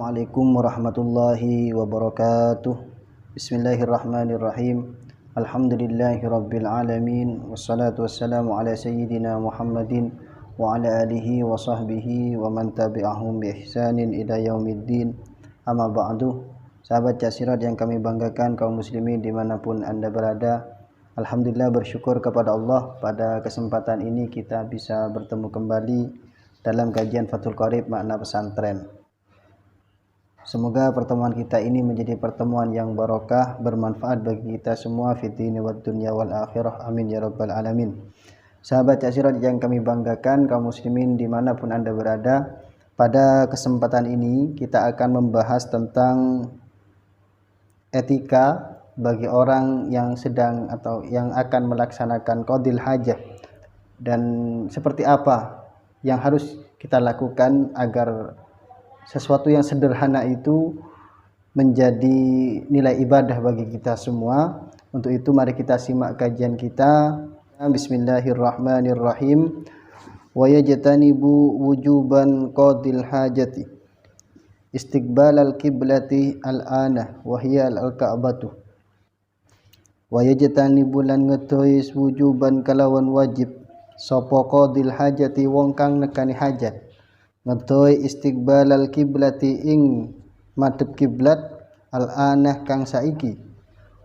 Assalamualaikum warahmatullahi wabarakatuh. Bismillahirrahmanirrahim. Alhamdulillahirabbil alamin wassalatu wassalamu ala sayyidina Muhammadin wa ala alihi wa sahbihi wa man tabi'ahum bi ihsanin ila yaumiddin. Amma ba'du. Sahabat Casirat yang kami banggakan, kaum muslimin dimanapun Anda berada, alhamdulillah bersyukur kepada Allah pada kesempatan ini kita bisa bertemu kembali dalam kajian Fathul Qorib makna pesantren. Semoga pertemuan kita ini menjadi pertemuan yang barokah, bermanfaat bagi kita semua fid dini wad dunya wal akhirah. Amin ya rabbal alamin. Sahabat Casirat yang kami banggakan, kaum muslimin dimanapun Anda berada, pada kesempatan ini kita akan membahas tentang etika bagi orang yang sedang atau yang akan melaksanakan qadil hajah, dan seperti apa yang harus kita lakukan agar sesuatu yang sederhana itu menjadi nilai ibadah bagi kita semua. Untuk itu mari kita simak kajian kita. Bismillahirrahmanirrahim. Wa yajtanibu wujuban qadil hajati istiqbalal qiblati al-ana wa hiya al-ka'batu. Wa yajtanibu lan ngetois wujuban kalawan wajib sapa qadil hajati wong kang nekani hajat, ngetoy istiqbalal kiblati ing madhep kiblat al-anah kang saiki,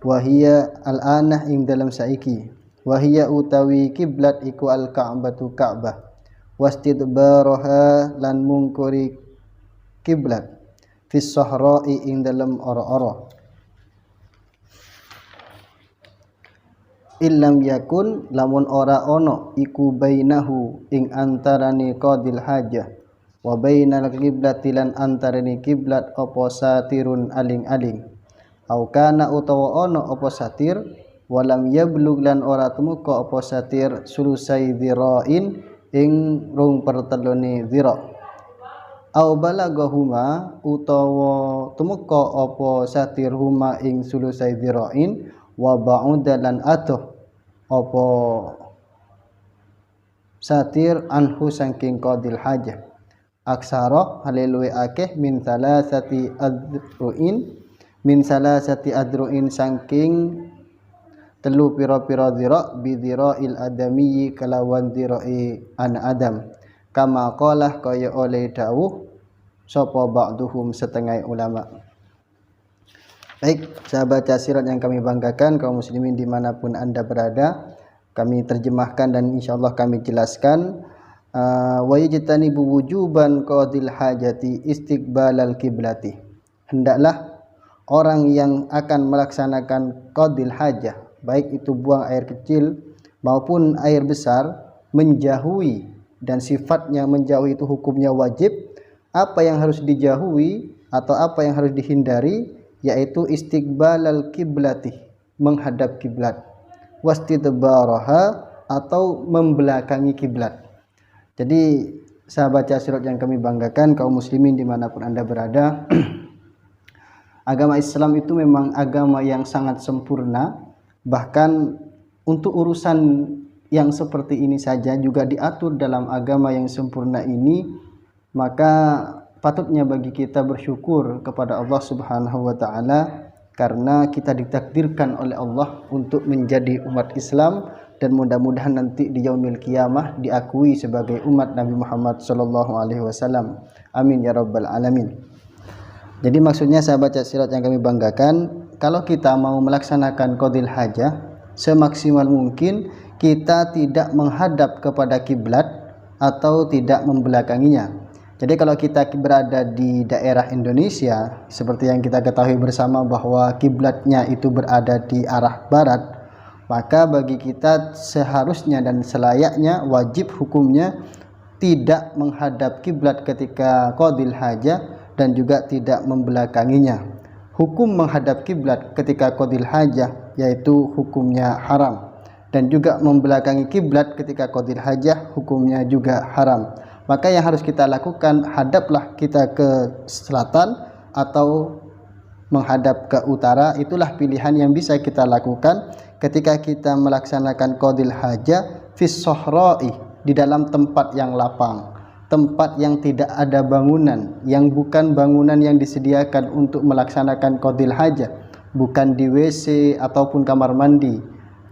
wahia al-anah ing dalam saiki, wahia utawi kiblat iku al-ka'batu ka'bah, wastidbaraha lan mungkuri kiblat fis sahra'i ing dalam ora-ora. Illam yakun lamun ora ono iku bainahu ing antarane qadil hajah wa bainal qiblati lan antarane kiblat apa satirun aling-aling, au kana utawa ono apa satir, walam yablug lan ora temuka apa satir sulusai dhira'in ing rong pertelone dhira', au balagahuma utawa temuka apa satir huma ing sulusai dhira'in, wa ba'uda lan atuh apa satir anhu saking qadil hajah, aksara haleluwe akeh min salasati adru'in saking telu pira-pira dhira' bi dhira'il adamiyyi kalawan dhira'i anak Adam, kama qalah kaya oleh dawuh sapa ba'duhum setengah ulama. Baik, sahabat Casirat yang kami banggakan, kaum muslimin dimanapun Anda berada, kami terjemahkan dan insyaallah kami jelaskan. Wa yajtanibu wujuban qadil hajati istiqbalal kiblati. Hendaklah orang yang akan melaksanakan qadil hajah, baik itu buang air kecil maupun air besar, menjauhi, dan sifatnya menjauhi itu hukumnya wajib. Apa yang harus dijauhi atau apa yang harus dihindari, yaitu istiqbalal kiblati, menghadap kiblat, wastidbaraha atau membelakangi kiblat. Jadi sahabat Casirat yang kami banggakan, kaum muslimin dimanapun Anda berada, agama Islam itu memang agama yang sangat sempurna. Bahkan untuk urusan yang seperti ini saja juga diatur dalam agama yang sempurna ini. Maka patutnya bagi kita bersyukur kepada Allah Subhanahu wa taala karena kita ditakdirkan oleh Allah untuk menjadi umat Islam, dan mudah-mudahan nanti di yaumil qiyamah diakui sebagai umat Nabi Muhammad sallallahu alaihi wasallam. Amin ya rabbal alamin. Jadi maksudnya sahabat Casirat yang kami banggakan, kalau kita mau melaksanakan qadil hajah, semaksimal mungkin kita tidak menghadap kepada kiblat atau tidak membelakanginya. Jadi kalau kita berada di daerah Indonesia, seperti yang kita ketahui bersama bahwa kiblatnya itu berada di arah barat, maka bagi kita seharusnya dan selayaknya, wajib hukumnya tidak menghadap kiblat ketika qadil hajah dan juga tidak membelakanginya. Hukum menghadap kiblat ketika qadil hajah yaitu hukumnya haram, dan juga membelakangi kiblat ketika qadil hajah hukumnya juga haram. Maka yang harus kita lakukan, hadaplah kita ke selatan atau menghadap ke utara. Itulah pilihan yang bisa kita lakukan ketika kita melaksanakan qadil hajah fis sahra'i, di dalam tempat yang lapang. tempat yang tidak ada bangunan, yang bukan bangunan yang disediakan untuk melaksanakan qadil hajah, bukan di WC ataupun kamar mandi.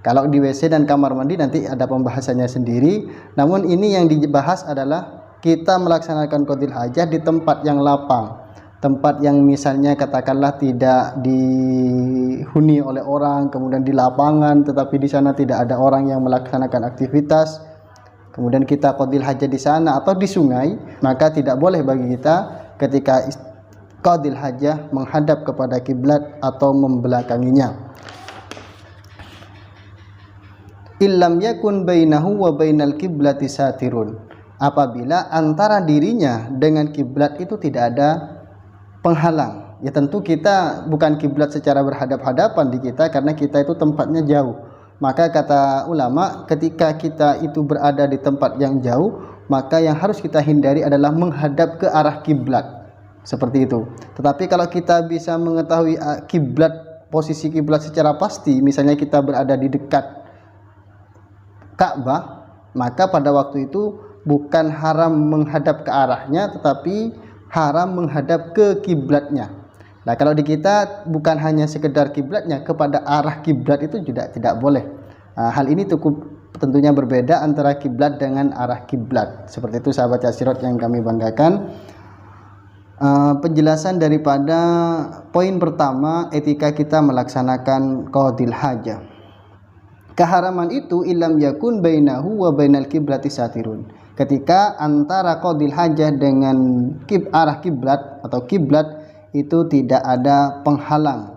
Kalau di WC dan kamar mandi nanti ada pembahasannya sendiri. Namun ini yang dibahas adalah kita melaksanakan qadil hajah di tempat yang lapang, tempat yang misalnya katakanlah tidak dihuni oleh orang, kemudian di lapangan tetapi di sana tidak ada orang yang melaksanakan aktivitas, kemudian kita qadil hajah di sana atau di sungai, maka tidak boleh bagi kita ketika qadil hajah menghadap kepada kiblat atau membelakanginya. Illam yakun bainahu wa bainal kiblati satirun, apabila antara dirinya dengan kiblat itu tidak ada penghalang. Ya tentu kita bukan kiblat secara berhadap-hadapan di kita karena kita itu tempatnya jauh. Maka kata ulama, ketika kita itu berada di tempat yang jauh, maka yang harus kita hindari adalah menghadap ke arah kiblat. Seperti itu. Tetapi kalau kita bisa mengetahui kiblat, posisi kiblat secara pasti, misalnya kita berada di dekat Ka'bah, maka pada waktu itu bukan haram menghadap ke arahnya, tetapi haram menghadap ke kiblatnya. Nah, kalau di kita bukan hanya sekedar kiblatnya, kepada arah kiblat itu juga tidak boleh. Nah, hal ini cukup tentunya berbeda antara kiblat dengan arah kiblat. Seperti itu sahabat Yasirot yang kami banggakan. Penjelasan daripada poin pertama, etika kita melaksanakan qadil hajah. Keharaman itu ilam yakun bainahu wa bainal kiblati satirun, ketika antara qadil hajah dengan arah kiblat atau kiblat itu tidak ada penghalang.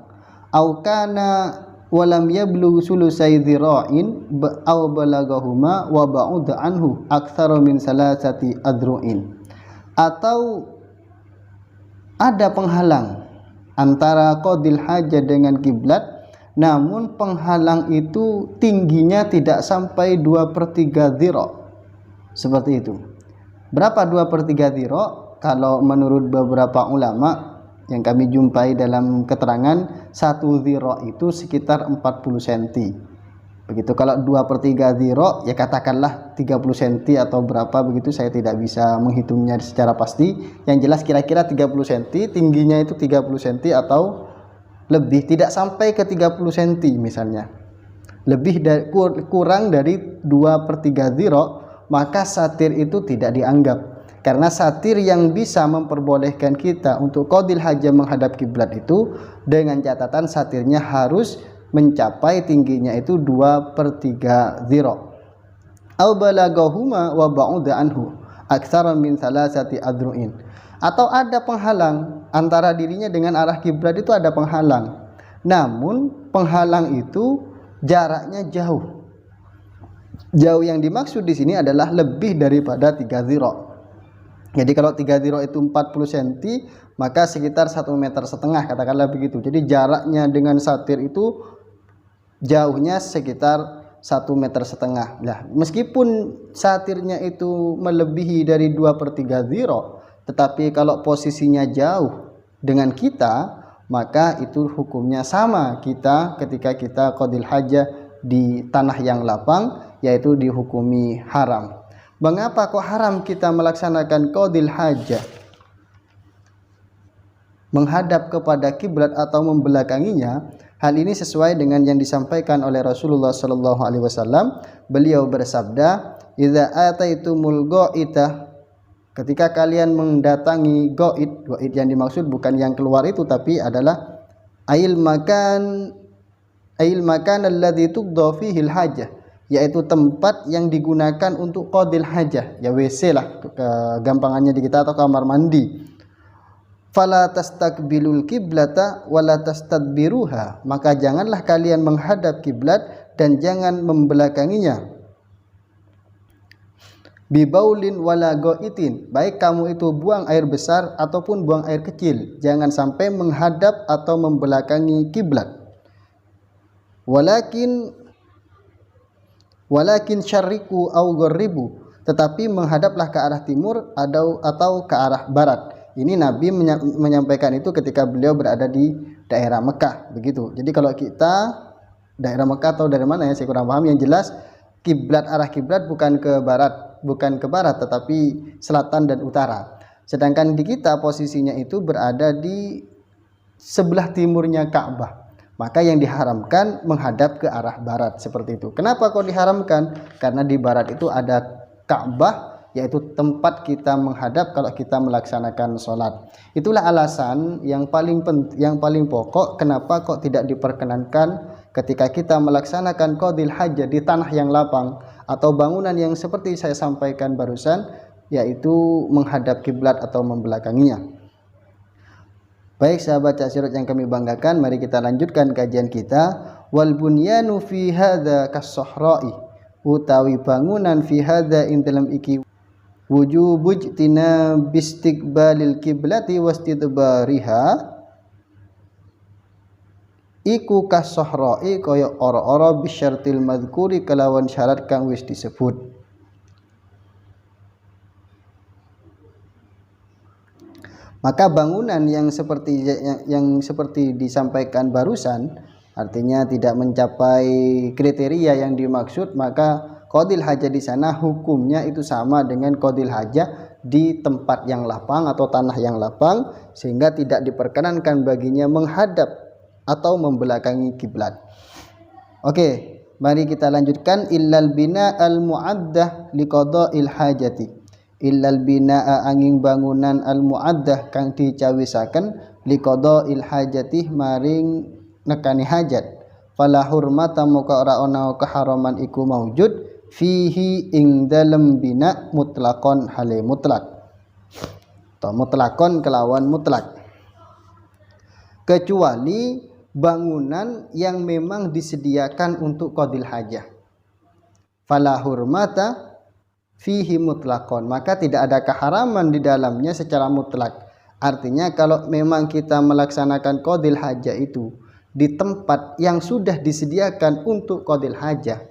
Au kana walam yablugh sulusai dzira'in aw balagahuma wa ba'uda anhu aktsara min salasati adru'in, atau ada penghalang antara qadil hajah dengan kiblat, namun penghalang itu tingginya tidak sampai 2/3 dzira'. Seperti itu. Berapa 2/3 dzira'? Kalau menurut beberapa ulama yang kami jumpai dalam keterangan, 1 dzira' itu sekitar 40 cm. Begitu. Kalau 2/3 dzira' ya katakanlah 30 cm atau berapa begitu, saya tidak bisa menghitungnya secara pasti. Yang jelas kira-kira 30 cm, tingginya itu 30 cm atau lebih, tidak sampai ke 30 cm misalnya. Lebih dari kurang dari 2/3 dzira', maka satir itu tidak dianggap. Karena satir yang bisa memperbolehkan kita untuk qadil hajah menghadap kiblat itu dengan catatan satirnya harus mencapai tingginya itu 2/3 dzira'. Au balagahuma wa ba'uda anhu aktsara min salasati adru'in, atau ada penghalang antara dirinya dengan arah kiblat, itu ada penghalang. Namun penghalang itu jaraknya jauh. Jauh yang dimaksud di sini adalah lebih daripada 3 dzira'. Jadi kalau 3 dzira' itu 40 cm, maka sekitar 1,5 meter katakanlah begitu. Jadi jaraknya dengan satir itu jauhnya sekitar 1,5 meter. Nah, meskipun satirnya itu melebihi dari 2/3 dzira', tetapi kalau posisinya jauh dengan kita, maka itu hukumnya sama kita ketika kita qadil hajah di tanah yang lapang, yaitu dihukumi haram. Mengapa kok haram kita melaksanakan qadil hajah menghadap kepada kiblat atau membelakanginya? Hal ini sesuai dengan yang disampaikan oleh Rasulullah sallallahu alaihi wasallam. Beliau bersabda, "Idza ataitumul ghaitah," ketika kalian mendatangi ghaid, ghaid yang dimaksud bukan yang keluar itu, tapi adalah ail makan alladzi tuqda fihi al-hajah, yaitu tempat yang digunakan untuk qadil hajah, ya WC lah gampangannya di kita, atau kamar mandi. Fala tastaqbilul kiblata wala tastadbiruha, maka janganlah kalian menghadap kiblat dan jangan membelakanginya. Bibaulin wala goitin, baik kamu itu buang air besar ataupun buang air kecil, jangan sampai menghadap atau membelakangi kiblat. Walakin syarriku au gharribu, tetapi menghadaplah ke arah timur atau ke arah barat. Ini Nabi menyampaikan itu ketika beliau berada di daerah Mekah, begitu. Jadi kalau kita daerah Mekah atau dari mana ya, saya kurang paham. Yang jelas kiblat, arah kiblat bukan ke barat, bukan ke barat tetapi selatan dan utara. Sedangkan di kita posisinya itu berada di sebelah timurnya Ka'bah. Maka yang diharamkan menghadap ke arah barat seperti itu. Kenapa kok diharamkan? Karena di barat itu ada Ka'bah, yaitu tempat kita menghadap kalau kita melaksanakan sholat. Itulah alasan yang paling pokok kenapa kok tidak diperkenankan ketika kita melaksanakan qadil hajah di tanah yang lapang atau bangunan yang seperti saya sampaikan barusan, yaitu menghadap kiblat atau membelakanginya. Baik sahabat Cak yang kami banggakan, mari kita lanjutkan kajian kita. Wal bunyanu fi hadza kas-sahra'i, utawi bangunan fi hadza ing dalam iki wujubu tina bistiqbalil kiblati wastidbariha, iku kas-sahra'i kaya ora-ora bisyartil madzkuri kelawan syarat kang wis disebut. Maka bangunan yang seperti disampaikan barusan, artinya tidak mencapai kriteria yang dimaksud, maka qadil hajah di sana hukumnya itu sama dengan qadil hajah di tempat yang lapang atau tanah yang lapang, sehingga tidak diperkenankan baginya menghadap atau membelakangi kiblat. Oke, mari kita lanjutkan. Illal bina al muaddah liqada'il hajati, illal binaa angin bangunan al muaddah kang dicawisaken liqada'il hajati maring nekani hajat, fala hurmata maka ora ana keharaman iku maujud fihi ing dalem bina mutlaqon hale mutlak atau mutlaqon kelawan mutlak, kecuali bangunan yang memang disediakan untuk qadil hajah. Fala hurmata fihi mutlaqon, maka tidak ada keharaman di dalamnya secara mutlak. Artinya kalau memang kita melaksanakan qadil hajah itu di tempat yang sudah disediakan untuk qadil hajah,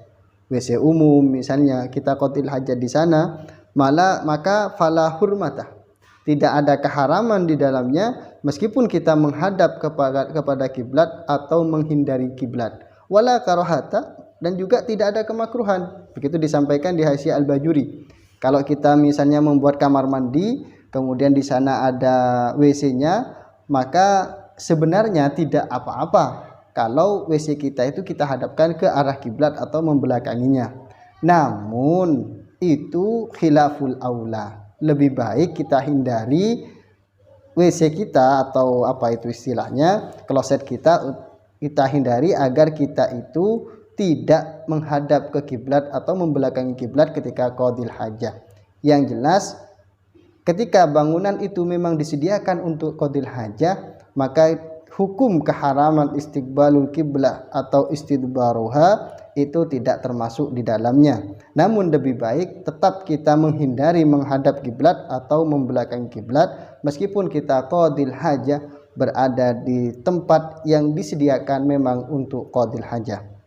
WC umum misalnya, kita qadil hajah di sana, maka fala hurmata, tidak ada keharaman di dalamnya meskipun kita menghadap kepada kiblat atau menghindari kiblat. Wala karahata, dan juga tidak ada kemakruhan. Begitu disampaikan di Hasyiah Al-Bajuri. Kalau kita misalnya membuat kamar mandi, kemudian di sana ada WC-nya, maka sebenarnya tidak apa-apa kalau WC kita itu kita hadapkan ke arah kiblat atau membelakanginya. Namun itu khilaful aula. Lebih baik kita hindari WC kita atau apa itu istilahnya, kloset kita hindari agar kita itu tidak menghadap ke kiblat atau membelakangi kiblat ketika qadil hajah. Yang jelas ketika bangunan itu memang disediakan untuk qadil hajah, maka hukum keharaman istiqbalul kiblah atau istidbaruha itu tidak termasuk di dalamnya. Namun lebih baik tetap kita menghindari menghadap kiblat atau membelakangi kiblat meskipun kita qadil hajah berada di tempat yang disediakan memang untuk qadil hajah.